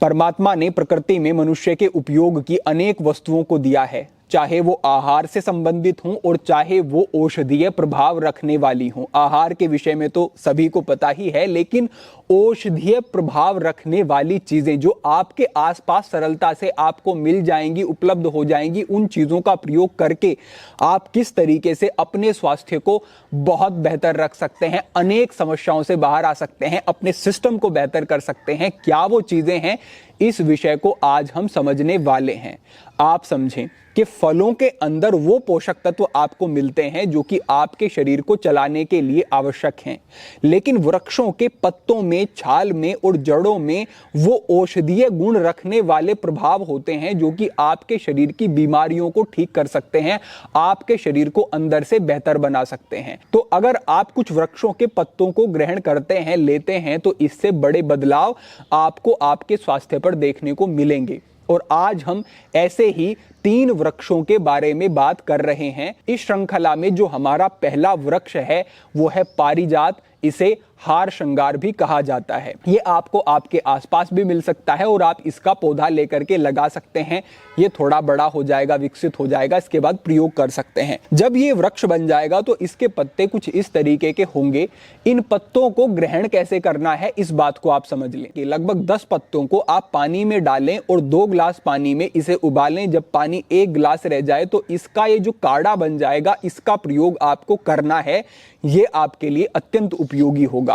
परमात्मा ने प्रकृति में मनुष्य के उपयोग की अनेक वस्तुओं को दिया है, चाहे वो आहार से संबंधित हों और चाहे वो औषधीय प्रभाव रखने वाली हों। आहार के विषय में तो सभी को पता ही है, लेकिन औषधीय प्रभाव रखने वाली चीजें जो आपके आसपास सरलता से आपको मिल जाएंगी, उपलब्ध हो जाएंगी, उन चीजों का प्रयोग करके आप किस तरीके से अपने स्वास्थ्य को बहुत बेहतर रख सकते हैं, अनेक समस्याओं से बाहर आ सकते हैं, अपने सिस्टम को बेहतर कर सकते हैं, क्या वो चीजें हैं, इस विषय को आज हम समझने वाले हैं। आप समझें कि फलों के अंदर वो पोषक तत्व आपको मिलते हैं जो कि आपके शरीर को चलाने के लिए आवश्यक हैं, लेकिन वृक्षों के पत्तों में, छाल में और जड़ों में वो औषधीय गुण रखने वाले प्रभाव होते हैं जो कि आपके शरीर की बीमारियों को ठीक कर सकते हैं, आपके शरीर को अंदर से बेहतर बना सकते हैं। तो अगर आप कुछ वृक्षों के पत्तों को ग्रहण करते हैं, लेते हैं, तो इससे बड़े बदलाव आपको आपके स्वास्थ्य पर देखने को मिलेंगे। और आज हम ऐसे ही 3 वृक्षों के बारे में बात कर रहे हैं। इस श्रृंखला में जो हमारा पहला वृक्ष है वो है पारिजात। इसे हार श्रृंगार भी कहा जाता है। ये आपको आपके आसपास भी मिल सकता है और आप इसका पौधा लेकर के लगा सकते हैं। ये थोड़ा बड़ा हो जाएगा, विकसित हो जाएगा, इसके बाद प्रयोग कर सकते हैं। जब ये वृक्ष बन जाएगा तो इसके पत्ते कुछ इस तरीके के होंगे। इन पत्तों को ग्रहण कैसे करना है इस बात को आप समझ लें कि लगभग 10 पत्तों को आप पानी में डालें और 2 गिलास पानी में इसे उबालें। जब पानी 1 गिलास रह जाए तो इसका ये जो काढ़ा बन जाएगा, इसका प्रयोग आपको करना है। ये आपके लिए अत्यंत उपयोगी होगा।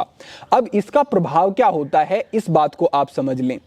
अब इसका प्रभाव क्या होता है इस बात को आप समझ लें।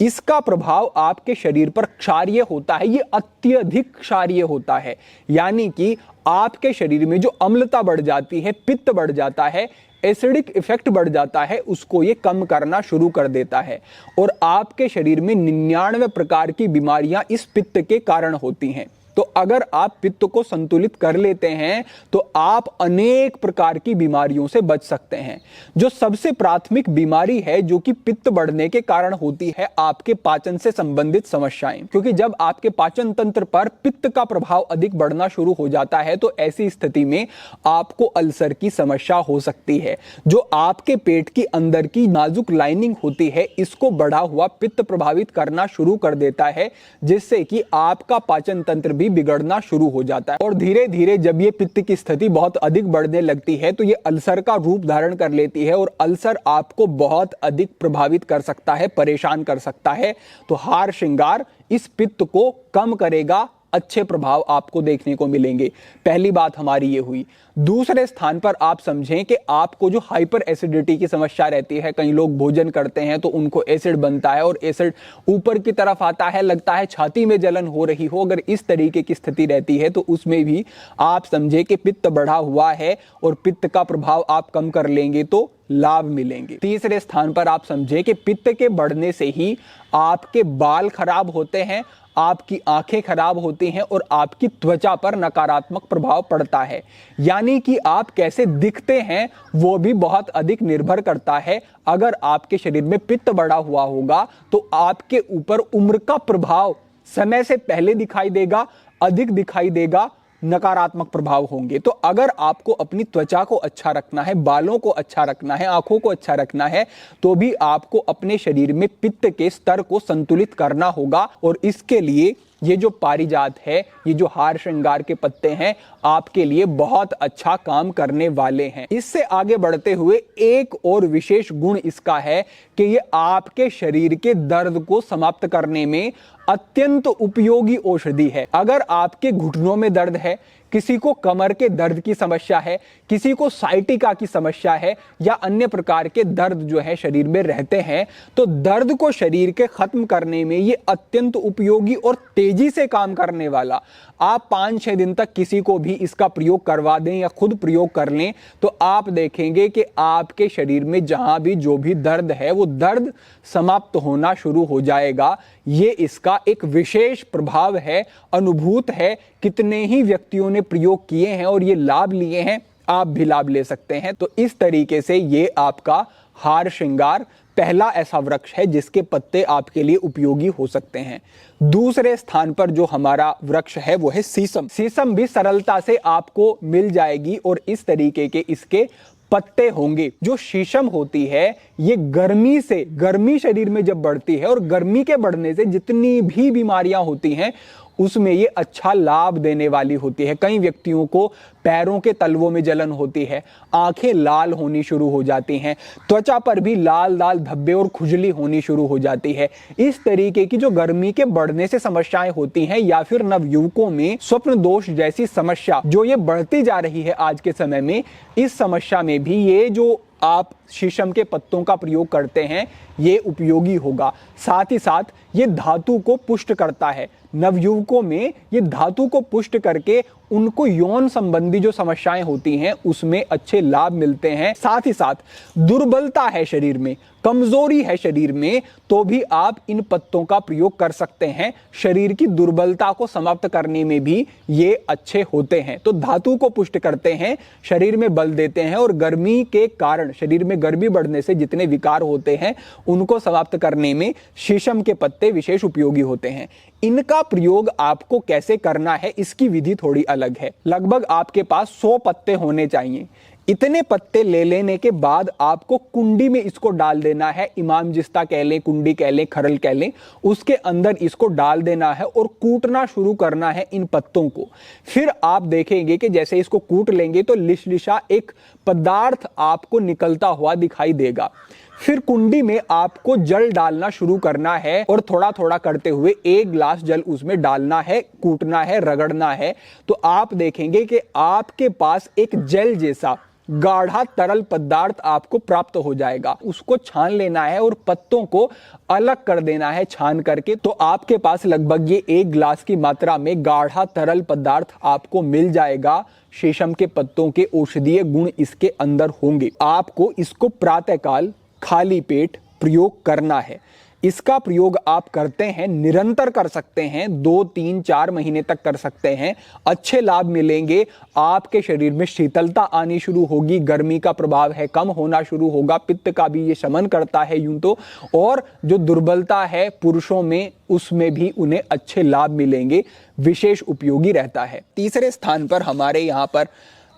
इसका प्रभाव आपके शरीर पर क्षारीय होता है, ये अत्यधिक क्षारीय होता है, यानी कि आपके शरीर में जो अम्लता बढ़ जाती है, पित्त बढ़ जाता है, एसिडिक इफेक्ट बढ़ जाता है, उसको ये कम करना शुरू कर देता है। और आपके शरीर में 99 प्रकार की बीमारियां इस पित्त के कारण होती हैं। तो अगर आप पित्त को संतुलित कर लेते हैं तो आप अनेक प्रकार की बीमारियों से बच सकते हैं। जो सबसे प्राथमिक बीमारी है जो कि पित्त बढ़ने के कारण होती है, आपके पाचन से संबंधित समस्याएं, क्योंकि जब आपके पाचन तंत्र पर पित्त का प्रभाव अधिक बढ़ना शुरू हो जाता है तो ऐसी स्थिति में आपको अल्सर की समस्या हो सकती है। जो आपके पेट की अंदर की नाजुक लाइनिंग होती है, इसको बढ़ा हुआ पित्त प्रभावित करना शुरू कर देता है, जिससे कि आपका पाचन तंत्र भी बिगड़ना शुरू हो जाता है। और धीरे धीरे जब ये पित्त की स्थिति बहुत अधिक बढ़ने लगती है तो ये अल्सर का रूप धारण कर लेती है और अल्सर आपको बहुत अधिक प्रभावित कर सकता है, परेशान कर सकता है। तो हार श्रृंगार इस पित्त को कम करेगा, अच्छे प्रभाव आपको देखने को मिलेंगे। पहली बात हमारी ये हुई। दूसरे स्थान पर आप समझें कि आपको जो हाइपर एसिडिटी की समस्या रहती है, कई लोग भोजन करते हैं तो उनको एसिड बनता है और एसिड ऊपर की तरफ आता है, लगता है छाती में जलन हो रही हो। अगर इस तरीके की स्थिति रहती है तो उसमें भी आप समझे कि पित्त बढ़ा हुआ है और पित्त का प्रभाव आप कम कर लेंगे तो लाभ मिलेंगे। तीसरे स्थान पर आप समझे कि पित्त के बढ़ने से ही आपके बाल खराब होते हैं, आपकी आंखें खराब होती हैं और आपकी त्वचा पर नकारात्मक प्रभाव पड़ता है। यानी कि आप कैसे दिखते हैं वो भी बहुत अधिक निर्भर करता है। अगर आपके शरीर में पित्त बढ़ा हुआ होगा तो आपके ऊपर उम्र का प्रभाव समय से पहले दिखाई देगा, अधिक दिखाई देगा, नकारात्मक प्रभाव होंगे। तो अगर आपको अपनी त्वचा को अच्छा रखना है, बालों को अच्छा रखना है, आंखों को अच्छा रखना है, तो भी आपको अपने शरीर में पित्त के स्तर को संतुलित करना होगा। और इसके लिए ये जो पारिजात है, ये जो हार श्रृंगार के पत्ते हैं, आपके लिए बहुत अच्छा काम करने वाले हैं। इससे आगे बढ़ते हुए एक और विशेष गुण इसका है कि ये आपके शरीर के दर्द को समाप्त करने में अत्यंत उपयोगी औषधि है। अगर आपके घुटनों में दर्द है, किसी को कमर के दर्द की समस्या है, किसी को साइटिका की समस्या है या अन्य प्रकार के दर्द जो है शरीर में रहते हैं, तो दर्द को शरीर के खत्म करने में ये अत्यंत उपयोगी और तेजी से काम करने वाला। आप 5-6 दिन तक किसी को भी इसका प्रयोग करवा दें या खुद प्रयोग कर लें तो आप देखेंगे कि आपके शरीर में जहां भी जो भी दर्द है वो दर्द समाप्त होना शुरू हो जाएगा। ये इसका एक विशेष प्रभाव है, अनुभूत है। कितने ही व्यक्तियों ने प्रयोग किए हैं और ये लाभ लिए हैं, आप भी लाभ ले सकते हैं। तो इस तरीके से ये आपका हार श्रृंगार पहला ऐसा वृक्ष है जिसके पत्ते आपके लिए उपयोगी हो सकते हैं। दूसरे स्थान पर जो हमारा वृक्ष है वो है शीशम। शीशम भी सरलता से आपको मिल जाएगी और इस तरीके के इसके पत्ते होंगे। जो शीशम होती है ये गर्मी शरीर में जब बढ़ती है और गर्मी के बढ़ने से जितनी भी बीमारियां होती हैं उसमें ये अच्छा लाभ देने वाली होती है। कई व्यक्तियों को पैरों के तलवों में जलन होती है, आंखें लाल होनी शुरू हो जाती हैं, त्वचा पर भी लाल लाल धब्बे और खुजली होनी शुरू हो जाती है। इस तरीके की जो गर्मी के बढ़ने से समस्याएं होती हैं या फिर नवयुवकों में स्वप्न दोष जैसी समस्या जो ये बढ़ती जा रही है आज के समय में, इस समस्या में भी ये जो आप शीशम के पत्तों का प्रयोग करते हैं ये उपयोगी होगा। साथ ही साथ ये धातु को पुष्ट करता है। नवयुवकों में ये धातु को पुष्ट करके उनको यौन संबंधी जो समस्याएं होती हैं उसमें अच्छे लाभ मिलते हैं। साथ ही साथ दुर्बलता है शरीर में, कमजोरी है शरीर में, तो भी आप इन पत्तों का प्रयोग कर सकते हैं। शरीर की दुर्बलता को समाप्त करने में भी ये अच्छे होते हैं। तो धातु को पुष्ट करते हैं, शरीर में बल देते हैं और गर्मी के कारण शरीर में गर्मी बढ़ने से जितने विकार होते हैं उनको समाप्त करने में शीशम के पत्ते विशेष उपयोगी होते हैं। इनका प्रयोग आपको कैसे करना है इसकी विधि थोड़ी अलग है। लगभग आपके पास 100 पत्ते होने चाहिए। इतने पत्ते ले लेने के बाद आपको कुंडी में इसको डाल देना है। इमाम जिस्ता कह लें, कुंडी कह लें, खरल कह लें, उसके अंदर इसको डाल देना है और कूटना शुरू करना है इन पत्तों को। फिर आप देखेंगे कि जैसे इसको कूट लेंगे तो लिशलिशा एक पदार्थ आपको निकलता हुआ दिखाई देगा। फिर कुंडी में आपको जल डालना शुरू करना है और थोड़ा थोड़ा करते हुए 1 गिलास जल उसमें डालना है, कूटना है, रगड़ना है। तो आप देखेंगे कि आपके पास एक जेल जैसा गाढ़ा तरल पदार्थ आपको प्राप्त हो जाएगा। उसको छान लेना है और पत्तों को अलग कर देना है छान करके। तो आपके पास लगभग ये 1 गिलास की मात्रा में गाढ़ा तरल पदार्थ आपको मिल जाएगा। शीशम के पत्तों के औषधीय गुण इसके अंदर होंगे। आपको इसको प्रातःकाल खाली पेट प्रयोग करना है। इसका प्रयोग आप करते हैं, निरंतर कर सकते हैं, 2, 3, 4 महीने तक कर सकते हैं। अच्छे लाभ मिलेंगे। आपके शरीर में शीतलता आनी शुरू होगी, गर्मी का प्रभाव है कम होना शुरू होगा, पित्त का भी ये शमन करता है यूं तो, और जो दुर्बलता है पुरुषों में उसमें भी उन्हें अच्छे लाभ मिलेंगे, विशेष उपयोगी रहता है। तीसरे स्थान पर हमारे यहाँ पर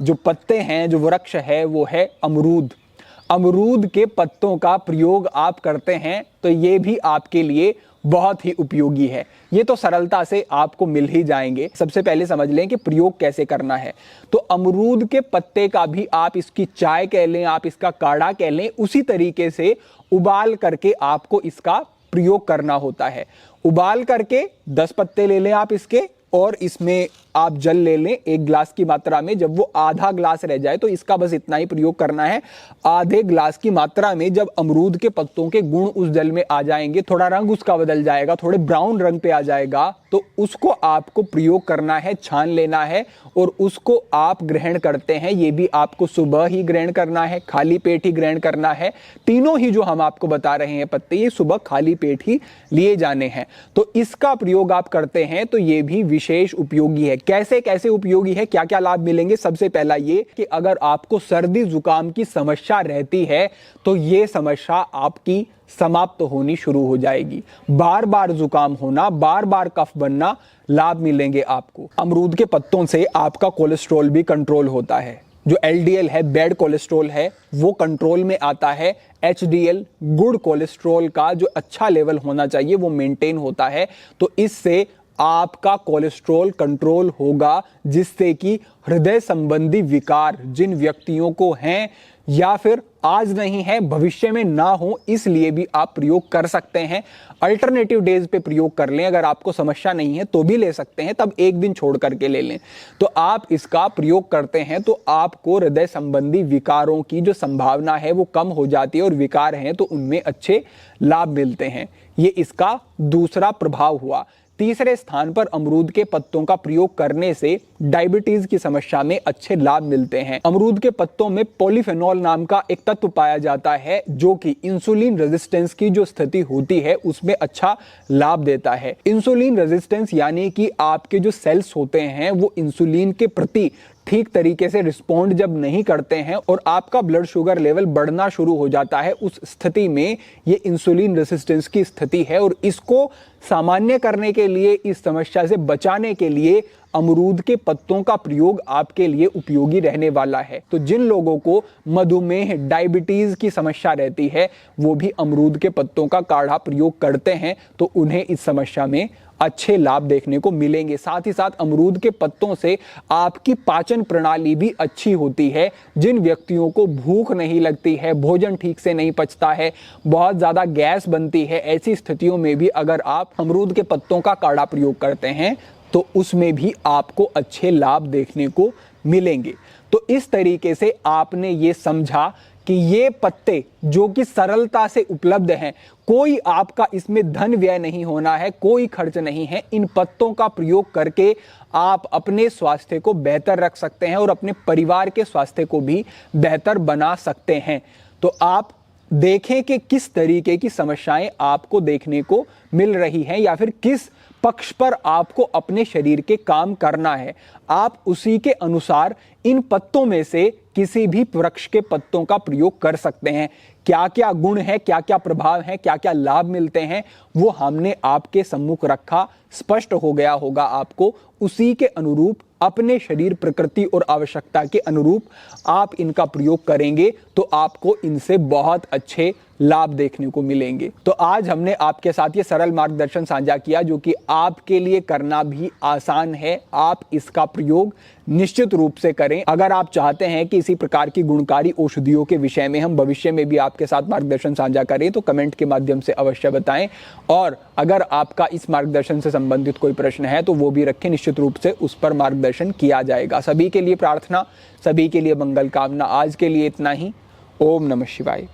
जो पत्ते हैं, जो वृक्ष है वो है अमरूद। अमरूद के पत्तों का प्रयोग आप करते हैं तो ये भी आपके लिए बहुत ही उपयोगी है। ये तो सरलता से आपको मिल ही जाएंगे। सबसे पहले समझ लें कि प्रयोग कैसे करना है। तो अमरूद के पत्ते का भी आप इसकी चाय कह लें, आप इसका काढ़ा कह लें, उसी तरीके से उबाल करके आपको इसका प्रयोग करना होता है। उबाल करके 10 पत्ते ले लें आप इसके और इसमें आप जल ले लें 1 गिलास की मात्रा में। जब वो आधा गिलास रह जाए तो इसका बस इतना ही प्रयोग करना है। आधे गिलास की मात्रा में जब अमरूद के पत्तों के गुण उस जल में आ जाएंगे, थोड़ा रंग उसका बदल जाएगा, थोड़े ब्राउन रंग पे आ जाएगा, तो उसको आपको प्रयोग करना है, छान लेना है और उसको आप ग्रहण करते हैं। ये भी आपको सुबह ही ग्रहण करना है, खाली पेट ही ग्रहण करना है। तीनों ही जो हम आपको बता रहे हैं पत्ते, ये सुबह खाली पेट ही लिए जाने हैं। तो इसका प्रयोग आप करते हैं तो ये भी विशेष उपयोगी है। कैसे कैसे उपयोगी है, क्या क्या लाभ मिलेंगे? सबसे पहला ये कि अगर आपको सर्दी जुकाम की समस्या रहती है तो ये समस्या आपकी समाप्त होनी शुरू हो जाएगी। बार बार जुकाम होना, बार बार कफ बनना, लाभ मिलेंगे आपको। अमरूद के पत्तों से आपका कोलेस्ट्रॉल भी कंट्रोल होता है। जो LDL है, बैड कोलेस्ट्रॉल है, वो कंट्रोल में आता है। HDL गुड कोलेस्ट्रॉल का जो अच्छा लेवल होना चाहिए वो मेंटेन होता है। तो इससे आपका कोलेस्ट्रॉल कंट्रोल होगा, जिससे कि हृदय संबंधी विकार जिन व्यक्तियों को हैं या फिर आज नहीं है भविष्य में ना हो, इसलिए भी आप प्रयोग कर सकते हैं। अल्टरनेटिव डेज पे प्रयोग कर लें। अगर आपको समस्या नहीं है तो भी ले सकते हैं, तब 1 दिन छोड़ करके ले लें। तो आप इसका प्रयोग करते हैं तो आपको हृदय संबंधी विकारों की जो संभावना है वो कम हो जाती है और विकार हैं तो उनमें अच्छे लाभ मिलते हैं। ये इसका दूसरा प्रभाव हुआ। तीसरे स्थान पर अमरूद के पत्तों का प्रयोग करने से डायबिटीज की समस्या में अच्छे लाभ मिलते हैं। अमरूद के पत्तों में पॉलीफेनॉल नाम का एक तत्व पाया जाता है जो कि इंसुलिन रेजिस्टेंस की जो स्थिति होती है उसमें अच्छा लाभ देता है। इंसुलिन रेजिस्टेंस यानी कि आपके जो सेल्स होते हैं वो इंसुलिन के प्रति ठीक तरीके से रिस्पॉन्ड जब नहीं करते हैं और आपका ब्लड शुगर लेवल बढ़ना शुरू हो जाता है, उस स्थिति में ये इंसुलिन रेसिस्टेंस की स्थिति है। और इसको सामान्य करने के लिए, इस समस्या से बचाने के लिए अमरूद के पत्तों का प्रयोग आपके लिए उपयोगी रहने वाला है। तो जिन लोगों को मधुमेह, डायबिटीज की समस्या रहती है, वो भी अमरूद के पत्तों का काढ़ा प्रयोग करते हैं तो उन्हें इस समस्या में अच्छे लाभ देखने को मिलेंगे। साथ ही साथ अमरूद के पत्तों से आपकी पाचन प्रणाली भी अच्छी होती है। जिन व्यक्तियों को भूख नहीं लगती है, भोजन ठीक से नहीं पचता है, बहुत ज़्यादा गैस बनती है, ऐसी स्थितियों में भी अगर आप अमरूद के पत्तों का काढ़ा प्रयोग करते हैं तो उसमें भी आपको अच्छे लाभ देखने को मिलेंगे। तो इस तरीके से आपने ये समझा कि ये पत्ते जो कि सरलता से उपलब्ध हैं, कोई आपका इसमें धन व्यय नहीं होना है, कोई खर्च नहीं है। इन पत्तों का प्रयोग करके आप अपने स्वास्थ्य को बेहतर रख सकते हैं और अपने परिवार के स्वास्थ्य को भी बेहतर बना सकते हैं। तो आप देखें कि किस तरीके की समस्याएं आपको देखने को मिल रही हैं या फिर किस पक्ष पर आपको अपने शरीर के काम करना है। आप उसी के अनुसार इन पत्तों में से किसी भी वृक्ष के पत्तों का प्रयोग कर सकते हैं। क्या क्या गुण है, क्या क्या प्रभाव है, क्या क्या लाभ मिलते हैं, वो हमने आपके सम्मुख रखा। स्पष्ट हो गया होगा आपको। उसी के अनुरूप, अपने शरीर प्रकृति और आवश्यकता के अनुरूप आप इनका प्रयोग करेंगे तो आपको इनसे बहुत अच्छे लाभ देखने को मिलेंगे। तो आज हमने आपके साथ ये सरल मार्गदर्शन साझा किया जो कि आपके लिए करना भी आसान है। आप इसका प्रयोग निश्चित रूप से करें। अगर आप चाहते हैं कि इसी प्रकार की गुणकारी औषधियों के विषय में हम भविष्य में भी आपके साथ मार्गदर्शन साझा करें तो कमेंट के माध्यम से अवश्य बताएं। और अगर आपका इस मार्गदर्शन से संबंधित कोई प्रश्न है तो वो भी रखें, निश्चित रूप से उस पर मार्गदर्शन किया जाएगा। सभी के लिए प्रार्थना, सभी के लिए मंगल कामना। आज के लिए इतना ही। ओम नमः शिवाय।